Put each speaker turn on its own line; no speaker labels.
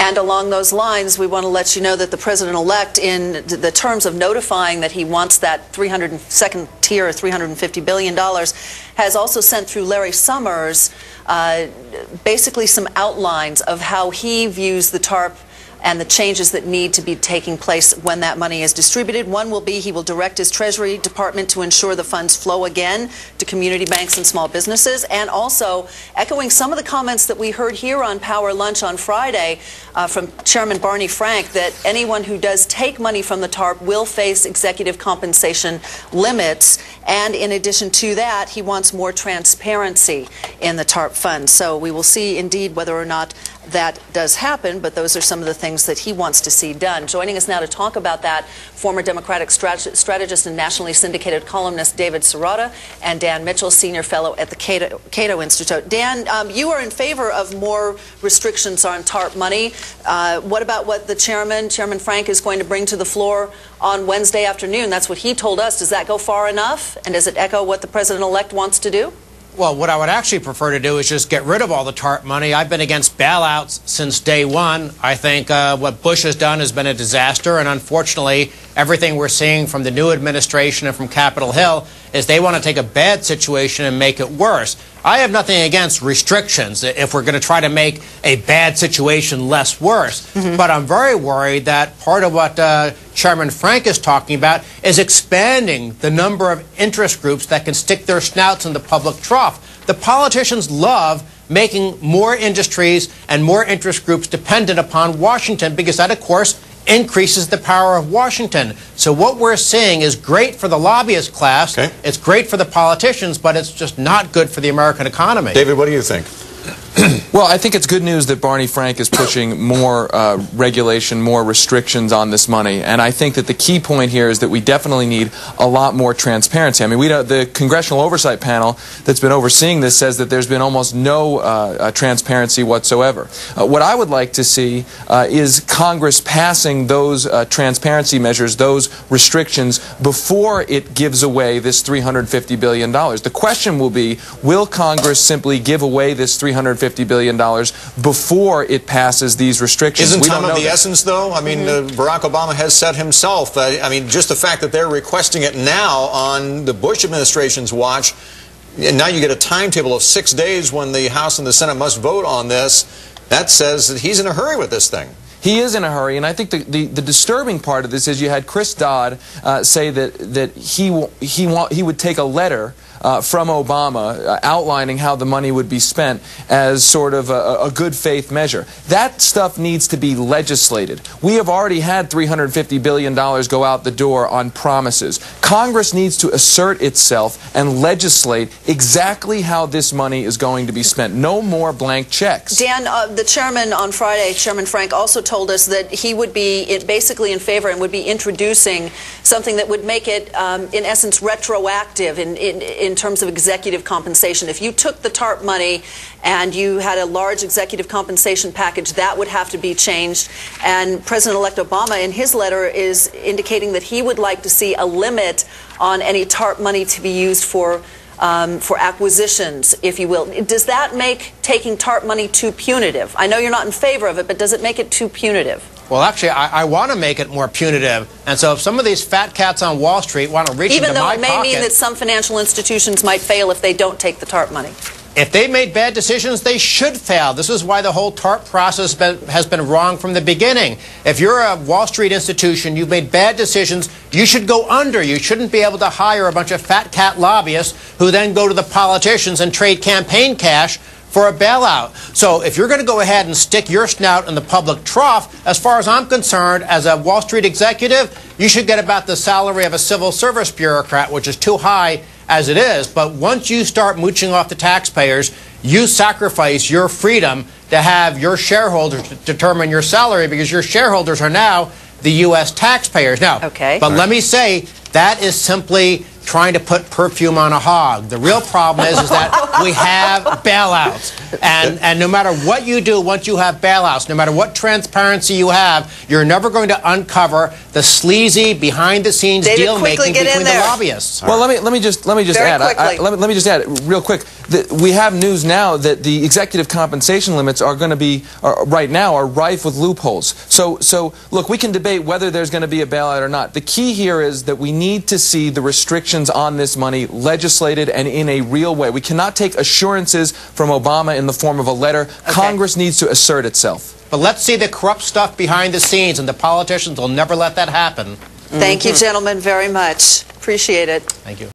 And along those lines, we want to let you know that the president-elect, in the terms of notifying that he wants that second tier, $350 billion, has also sent through Larry Summers basically some outlines of how he views the TARP and the changes that need to be taking place when that money is distributed. One will be he will direct his Treasury Department to ensure the funds flow again to community banks and small businesses, and also echoing some of the comments that we heard here on Power Lunch on Friday from Chairman Barney Frank, that anyone who does take money from the TARP will face executive compensation limits. And in addition to that, he wants more transparency in the TARP fund. So we will see indeed whether or not that does happen, but those are some of the things that he wants to see done. Joining us now to talk about that, former Democratic strategist and nationally syndicated columnist David Serrata, and Dan Mitchell, senior fellow at the Cato Institute. Dan, you are in favor of more restrictions on TARP money. What about what the Chairman Frank, is going to bring to the floor on Wednesday afternoon? That's what he told us. Does that go far enough? And does it echo what the president-elect wants to do?
Well, what I would actually prefer to do is just get rid of all the TARP money. I've been against bailouts since day one. I think what Bush has done has been a disaster, and unfortunately, everything we're seeing from the new administration and from Capitol Hill is they want to take a bad situation and make it worse. I have nothing against restrictions if we're going to try to make a bad situation less worse. But I'm very worried that part of what Chairman Frank is talking about is expanding the number of interest groups that can stick their snouts in the public trough. The politicians love making more industries and more interest groups dependent upon Washington, because that, of course, increases the power of Washington. So what we're seeing is great for the lobbyist class, it's great for the politicians, but it's just not good for the American economy.
David, what do you think?
Well, I think it's good news that Barney Frank is pushing more regulation, more restrictions on this money. And I think that the key point here is that we definitely need a lot more transparency. I mean, the Congressional Oversight Panel that's been overseeing this says that there's been almost no transparency whatsoever. What I would like to see is Congress passing those transparency measures, those restrictions, before it gives away this $350 billion. The question will be, will Congress simply give away this $350 billion before it passes these restrictions?
Isn't time of the essence, though? I mean, Barack Obama has said himself, I mean, just the fact that they're requesting it now on the Bush administration's watch, and now you get a timetable of 6 days when the House and the Senate must vote on this, that says that he's in a hurry with this thing.
He is in a hurry, and I think the disturbing part of this is you had Chris Dodd say that he would take a letter from Obama outlining how the money would be spent as sort of a good faith measure. That stuff needs to be legislated. We have already had $350 billion go out the door on promises. Congress needs to assert itself and legislate exactly how this money is going to be spent. No more blank checks.
Dan, the chairman on Friday, Chairman Frank, also told us that he would be basically in favor and would be introducing something that would make it, in essence, retroactive in terms of executive compensation. If you took the TARP money and you had a large executive compensation package, that would have to be changed. And President-elect Obama, in his letter, is indicating that he would like to see a limit on any TARP money to be used for acquisitions, if you will. Does that make taking TARP money too punitive? I know you're not in favor of it, but does it make it too punitive?
Well, actually, I want to make it more punitive. And so if some of these fat cats on Wall Street want to reach into my pocket...
Even though it may mean that some financial institutions might fail if they don't take the TARP money.
If they made bad decisions, they should fail. This is why the whole TARP process has been wrong from the beginning. If you're a Wall Street institution, you've made bad decisions, you should go under. You shouldn't be able to hire a bunch of fat cat lobbyists who then go to the politicians and trade campaign cash for a bailout. So if you're going to go ahead and stick your snout in the public trough, as far as I'm concerned, as a Wall Street executive, you should get about the salary of a civil service bureaucrat, which is too high as it is. But once you start mooching off the taxpayers, you sacrifice your freedom to have your shareholders determine your salary, because your shareholders are now the U.S. taxpayers. Now, but let me say, that is simply trying to put perfume on a hog. The real problem is that we have bailouts. And no matter what you do once you have bailouts, no matter what transparency you have, you're never going to uncover the sleazy, behind-the-scenes deal-making between the lobbyists.
Well, let me just add. Let me just add real quick. We have news now that the executive compensation limits are going to be right now are rife with loopholes. So look, we can debate whether there's going to be a bailout or not. The key here is that we need to see the restrictions on this money legislated and in a real way. We cannot take assurances from Obama in the form of a letter. Okay. Congress needs to assert itself.
But let's see the corrupt stuff behind the scenes, and the politicians will never let that happen.
Thank you, gentlemen, very much. Appreciate it.
Thank you.